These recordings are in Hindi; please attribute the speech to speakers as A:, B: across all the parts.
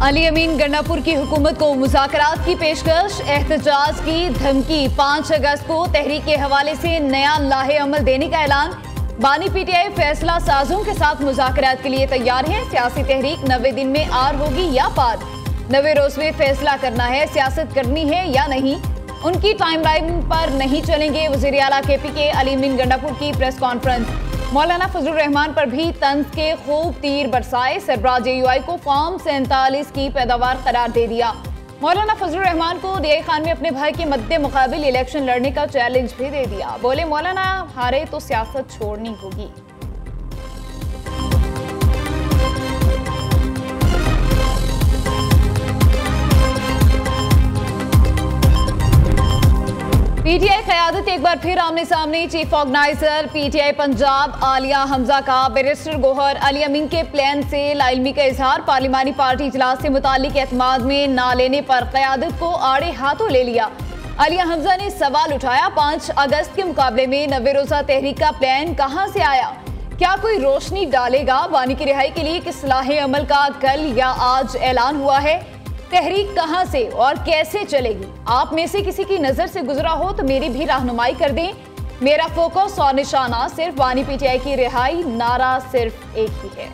A: अली अमीन गंडापुर की हुकूमत को मुज़ाकरात की पेशकश, एहतजाज की धमकी। 5 अगस्त को तहरीक के हवाले से नया लाहे अमल देने का ऐलान। बानी पीटीआई फैसला साजों के साथ मुज़ाकरात के लिए तैयार है। सियासी तहरीक 90 दिन में आर होगी या पार, 90 रोज में फैसला करना है सियासत करनी है या नहीं। उनकी टाइमलाइन पर नहीं चलेंगे। वज़ीर आला केपी के अली अमीन गंडापुर की प्रेस कॉन्फ्रेंस। मौलाना फजलुर रहमान पर भी तंज के खूब तीर बरसाए। सरबराह JUI को फॉर्म 47 की पैदावार करार दे दिया। मौलाना फजलुर रहमान को DI खान में अपने भाई के मद्दे मुकाबिल इलेक्शन लड़ने का चैलेंज भी दे दिया। बोले, मौलाना हारे तो सियासत छोड़नी होगी। पीटीआई क़यादत एक बार फिर आमने सामने। Chief organiser PTI Punjab Alia Hamza का बैरिस्टर गोहर अली अमीन के प्लान से लाइलमी का इजहार। पार्लिमानी पार्टी इजलास से मुतालिक एतमाद में ना लेने पर क़यादत को आड़े हाथों ले लिया। आलिया हमजा ने सवाल उठाया, 5 अगस्त के मुकाबले में 90 रोज़ा तहरीक का प्लान कहाँ से आया? क्या कोई रोशनी डालेगा? बानी की रिहाई के लिए किस लाहे अमल का कल या आज ऐलान हुआ है? तहरीक कहां से और कैसे चलेगी? आप में से किसी की नजर से गुजरा हो तो मेरी भी रहनुमाई कर दें। मेरा फोकस और निशाना सिर्फ बानी पीटीआई की रिहाई, नारा सिर्फ एक ही है।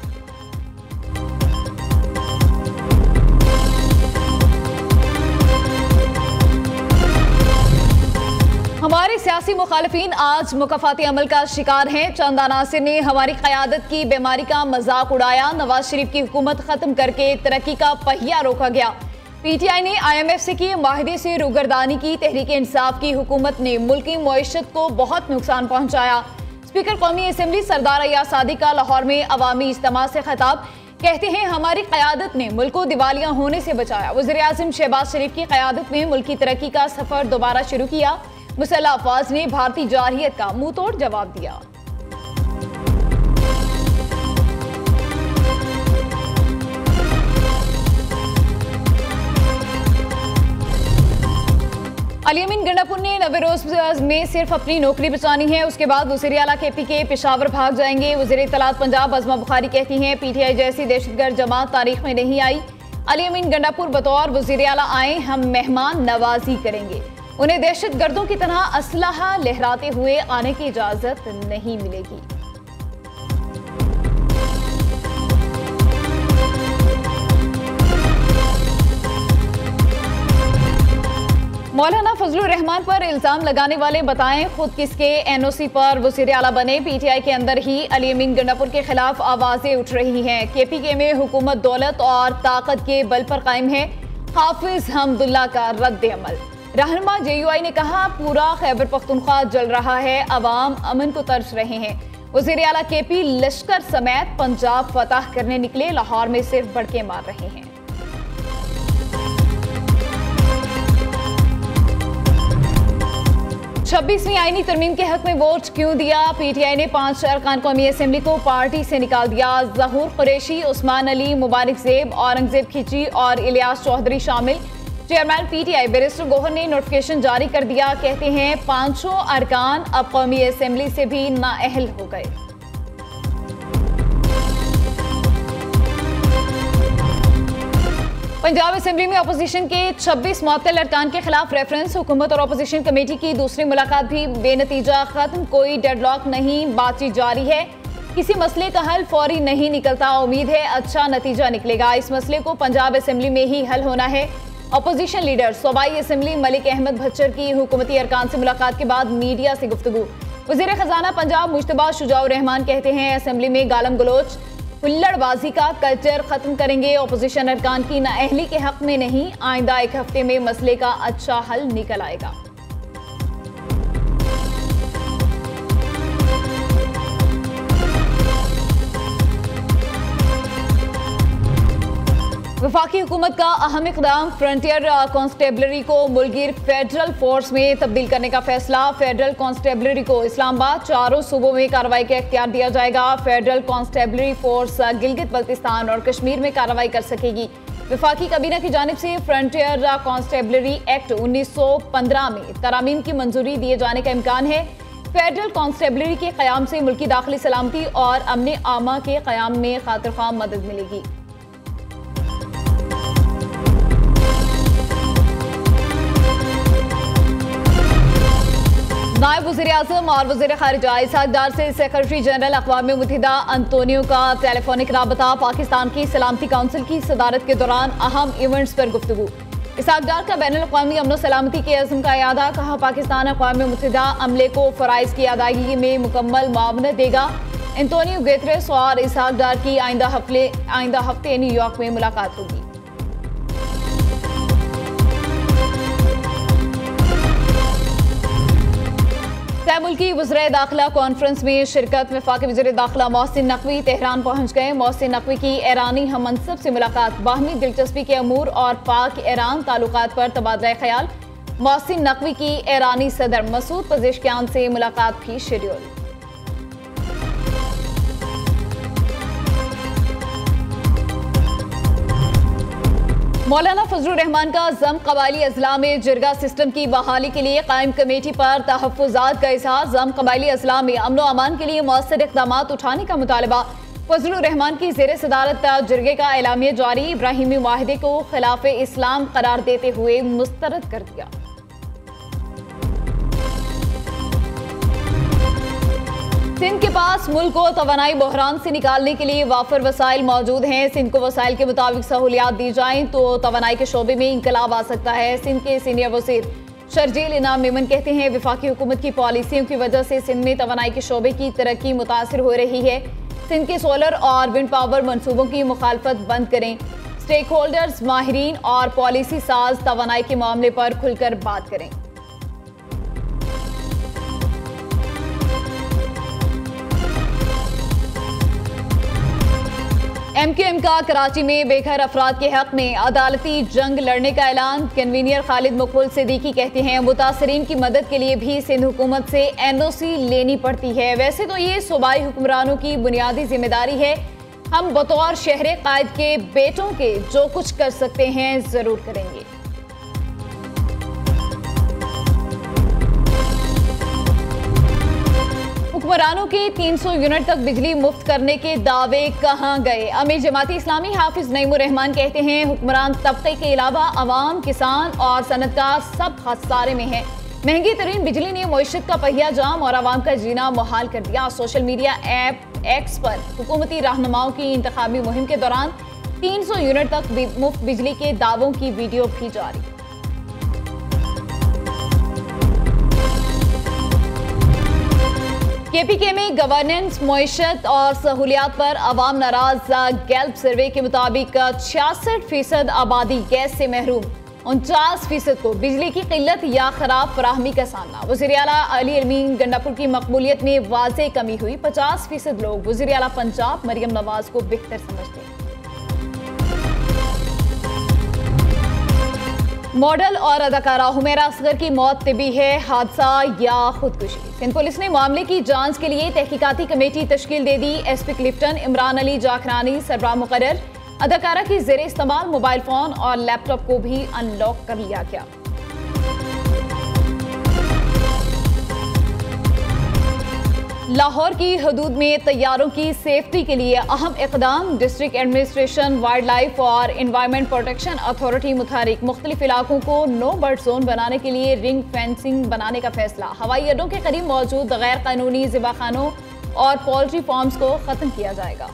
A: हमारे सियासी मुखालिफिन आज मुकफ़ाती अमल का शिकार हैं। चंद अनासिर ने हमारी क़यादत की बीमारी का मजाक उड़ाया। नवाज शरीफ की हुकूमत खत्म करके तरक्की का पहिया रोका गया। PTI ने IMF से किए माहिदे से रूगर्दानी की। तहरीक इंसाफ की हुकूमत ने मुल्की मईशत को बहुत नुकसान पहुंचाया। स्पीकर कौमी असम्बली सरदार अय्याज सादिक का लाहौर में अवामी इज्तिमा से खिताब। कहते हैं, हमारी क़यादत ने मुल्क को दिवालिया होने से बचाया। वज़ीर आज़म शहबाज शरीफ की क़यादत में मुल्की तरक्की का सफर दोबारा शुरू किया। मुसल्लह अफवाज ने भारतीय जारहियत का मुंह तोड़ जवाब दिया। अली अमीन गंडापुर ने 90 रोज में सिर्फ अपनी नौकरी बचानी है, उसके बाद वज़ीर आला KP के पेशावर भाग जाएंगे। वज़ीर इत्तलात पंजाब अज़मा बुखारी कहती हैं, PTI जैसी दहशतगर्द जमात तारीख में नहीं आई। अली अमीन गंडापुर बतौर वज़ीर आला आए, हम मेहमान नवाजी करेंगे। उन्हें दहशतगर्दों की तरह असलहा लहराते हुए आने की इजाजत नहीं मिलेगी। मौलाना फजलुर रहमान पर इल्जाम लगाने वाले बताएं खुद किसके NOC पर वज़ीर आला बने। PTI के अंदर ही अली अमीन गंडापुर के खिलाफ आवाजें उठ रही हैं। KPK में हुकूमत दौलत और ताकत के बल पर कायम है। हाफिज हमदुल्ला का रद्द अमल। रहनुमा JUI ने कहा, पूरा खैबर पख्तूनख्वा जल रहा है, अवाम अमन को तरस रहे हैं। वज़ीर आला KP लश्कर समेत पंजाब फतह करने निकले, लाहौर में सिर्फ बड़के मार रहे हैं। 26वीं आईनी तरमीम के हक में वोट क्यों दिया? PTI ने 5 अरकान कौमी असम्बली को पार्टी से निकाल दिया। ज़हूर कुरैशी, उस्मान अली, मुबारक ज़ेब, औरंगज़ेब खिची और इलियास चौधरी शामिल। चेयरमैन PTI बैरिस्टर गोहर ने नोटिफिकेशन जारी कर दिया। कहते हैं, 5 अरकान अब कौमी असम्बली से भी नाअहल हो गए। पंजाब असेंबली में अपोजिशन के 26 मुअत्तल अरकान के खिलाफ रेफरेंस। हुकूमत और अपोजिशन कमेटी की दूसरी मुलाकात भी बेनतीजा खत्म। कोई डेडलॉक नहीं, बातचीत जारी है। किसी मसले का हल फौरी नहीं निकलता, उम्मीद है अच्छा नतीजा निकलेगा। इस मसले को पंजाब असेंबली में ही हल होना है। अपोजिशन लीडर सूबाई असेंबली मलिक अहमद भच्चर की हुकूमती अरकान से मुलाकात के बाद मीडिया से गुफ्तगू। वज़ीर खजाना पंजाब मुश्तबा शुजाउर रहमान कहते हैं, असेंबली में गालम गलोच हुल्लड़बाजी का कल्चर खत्म करेंगे। अपोजिशन अरकान की नाअहली के हक में नहीं, आइंदा 1 हफ्ते में मसले का अच्छा हल निकल आएगा। वफाकी हुकूमत का अहम इक़दाम, फ्रंटियर कांस्टेबलरी को मुल्गिर फेडरल फोर्स में तब्दील करने का फैसला। फेडरल कांस्टेबलरी को इस्लामाबाद, 4 सूबों में कार्रवाई का इख्तियार दिया जाएगा। Federal constabulary force Gilgit Baltistan और कश्मीर में कार्रवाई कर सकेगी। वफाकी काबीना की जानिब से फ्रंटियर कांस्टेबलरी एक्ट 1915 में तरामीम की मंजूरी दिए जाने का इम्कान है। फेडरल कांस्टेबलरी के क़याम से मुल्की दाखिली सलामती और अमन आमा के क़याम में खातिर ख्वाह मदद मिलेगी। नायब वज़ीर-ए-आज़म और वज़ीर ख़ारिजा इसहाक़ डार से सेक्रेटरी जनरल अक़वाम मुत्तहिदा अंतोनियो का टेलीफोनिक राबता। पाकिस्तान की सलामती काउंसिल की सदारत के दौरान अहम इवेंट्स पर गुफ्तगू। इसहाक़ डार का बैनुल अक़वामी अमन सलामती के अज़्म का यादा। कहा, पाकिस्तान अक़वाम मुत्तहिदा अमले को फ़राइज़ की अदायगी में मुकम्मल मुआवनत देगा। एंटोनियो गुतेरेस और इसहाक़ डार की आइंदा हफ्ते न्यूयॉर्क में मुलाकात होगी। मुल्की वज़ीर दाखिला कॉन्फ्रेंस में शिरकत। वफाकी वज़ीर दाखिला मोहसिन नकवी तेहरान पहुंच गए। मोहसिन नकवी की ईरानी हम मनसब से मुलाकात। बाहमी दिलचस्पी के अमूर और पाक ईरान ताल्लुकात पर तबादला ख्याल। मोहसिन नकवी की ईरानी सदर मसूद पज़ेश्कियान से मुलाकात भी शेड्यूल। मौलाना फजलुर रहमान का ज़म कबायली अजला में जिरगा सिस्टम की बहाली के लिए कायम कमेटी पर तहफ़्फ़ुज़ात का इज़हार। ज़म कबायली अजला में अमन व अमान के लिए मौसर इक़दाम उठाने का मुतालबा। फजलुर रहमान की ज़ेर सदारत जिरगे का एलामिया जारी। इब्राहिमी मुआहदे को खिलाफ इस्लाम करार देते हुए मुस्तरद कर दिया। सिंध के पास मुल्क को तवानाई बहरान से निकालने के लिए वाफर वसाइल मौजूद हैं। सिंध को वसाइल के मुताबिक सहूलियात दी जाएं तो तवानाई के शोबे में इंकलाब आ सकता है। सिंध के सीनियर वज़ीर शर्जील इनाम मेमन कहते हैं, वफाकी हुकूमत की पॉलिसियों की वजह से सिंध में तवानाई के शोबे की तरक्की मुतासर हो रही है। सिंध के सोलर और विंड पावर मनसूबों की मुखालफत बंद करें। स्टेक होल्डर्स, माहिरीन और पॉलिसी साज तवानाई के मामले पर खुलकर बात करें। MQM का कराची में बेघर अफराद के हक में अदालती जंग लड़ने का ऐलान। कन्वीनियर खालिद मकबूल सिद्दीकी कहते हैं, मुतासरीन की मदद के लिए भी सिंध हुकूमत से NOC लेनी पड़ती है। वैसे तो ये सूबाई हुक्मरानों की बुनियादी जिम्मेदारी है। हम बतौर शहर कायद के बेटों के जो कुछ कर सकते हैं जरूर करेंगे। हुक्मरानों के 300 यूनिट तक बिजली मुफ्त करने के दावे कहां गए। अमीर जमाती इस्लामी हाफिज नईमुर रहमान कहते हैं, हुक्मरान तबके के अलावा अवाम, किसान और सनतकार सब खसारे में है। महंगी तरीन बिजली ने मईशत का पहिया जाम और अवाम का जीना मुहाल कर दिया। सोशल मीडिया ऐप एक्स पर हुकूमती रहनुमाओं की इंतखाबी मुहिम के दौरान 300 यूनिट तक मुफ्त बिजली के दावों की वीडियो भी जारी। KPK में गवर्नेंस, मईशत और सहूलियात पर अवाम नाराज। गैल्प सर्वे के मुताबिक 66% आबादी गैस से महरूम। 49% को बिजली की किल्लत या खराब फराहमी का सामना। वज़ीर आला अली अमीन गंडापुर की मकबूलियत में वाज़े कमी हुई। 50% लोग वज़ीर आला पंजाब मरियम नवाज को बेहतर समझते हैं। मॉडल और अदाकारा हुमैरा असगर की मौत तिबी है, हादसा या खुदकुशी। सिंध पुलिस ने मामले की जांच के लिए तहकीकाती कमेटी तश्कील दे दी। SP क्लिफ्टन इमरान अली जाखरानी सरबराह मुकर्रर। अदाकारा की ज़ेरे इस्तेमाल मोबाइल फोन और लैपटॉप को भी अनलॉक कर लिया गया। लाहौर की हदूद में तैयारों की सेफ्टी के लिए अहम इक़दाम। डिस्ट्रिक्ट एडमिनिस्ट्रेशन, वाइल्ड लाइफ और एनवायरनमेंट प्रोटेक्शन अथॉरिटी मुतारिक मुख्तलिफ इलाकों को नो बर्ड जोन बनाने के लिए रिंग फेंसिंग बनाने का फैसला। हवाई अड्डों के करीब मौजूद गैर कानूनी ज़िबाखानों और पोल्ट्री फार्म्स को ख़त्म किया जाएगा।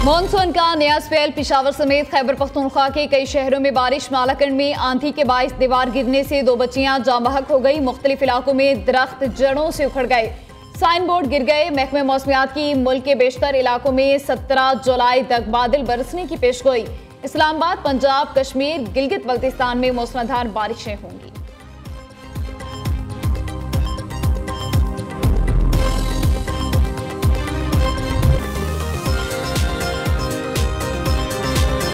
A: मॉनसून का नया स्पेल। पेशावर समेत खैबर पख्तूनख्वा के कई शहरों में बारिश। मालाकंड में आंधी के बाइस दीवार गिरने से 2 बच्चियां जाँ बहक हो गई। मुख्तलिफ इलाकों में दरख्त जड़ों से उखड़ गए, साइन बोर्ड गिर गए। महकमे मौसमियात की मुल्क के बेशतर इलाकों में 17 जुलाई तक बादल बरसने की पेशगोई। इस्लामाबाद, पंजाब, कश्मीर, गिलगित बल्तिस्तान में मूसलाधार बारिशें होंगी।